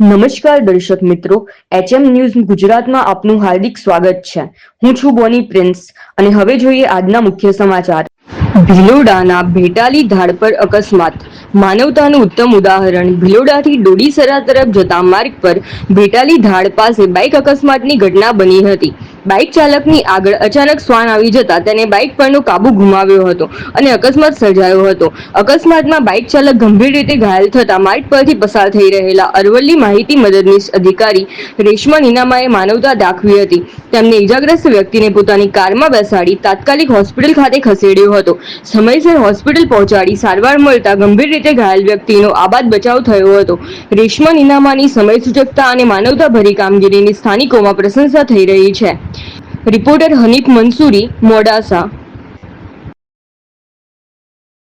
નમસ્કાર દર્શક મિત્રો, એચએમ ન્યૂઝ ગુજરાતમાં આપનું હાર્દિક સ્વાગત છે. હું છું બોની પ્રિન્સ અને હવે જોઈએ આજના મુખ્ય સમાચાર. ભિલોડાના ભેટાલી ધાડ પર અકસ્માત. માનવતાનું ઉત્તમ ઉદાહરણ. ભિલોડાથી ડોડીસરા તરફ જતા માર્ગ પર ભેટાલી ધાડ પાસે બાઇક અકસ્માતની ઘટના બની હતી. બાઇક ચાલકની આગળ અચાનક શ્વાન આવી જતા તેને બાઇક પરનો કાબુ ગુમાવ્યો હતો અને અકસ્માત સર્જાયો હતો. અકસ્માતમાં બાઇક ચાલક ગંભીર રીતે ઘાયલ થતા માર્ગ પરથી પસાર થઈ રહેલા અરવલ્લી માહિતી મદદનીશ અધિકારી રેશમા નીનામાએ માનવતા દાખવી હતી. તેમને ઇજાગ્રસ્ત વ્યક્તિને પોતાની કારમાં બેસાડી તાત્કાલિક હોસ્પિટલ ખાતે ખસેડ્યો હતો. સમયસર હોસ્પિટલ પહોંચાડી સારવાર મળતા ગંભીર રીતે ઘાયલ વ્યક્તિનો આબાદ બચાવ થયો હતો. રેશમા નીનામાની સમય સૂચકતા અને માનવતાભરી કામગીરીની સ્થાનિકોમાં પ્રશંસા થઈ રહી છે. રિપોર્ટર હનીફ મંસૂરી, મોડાસા.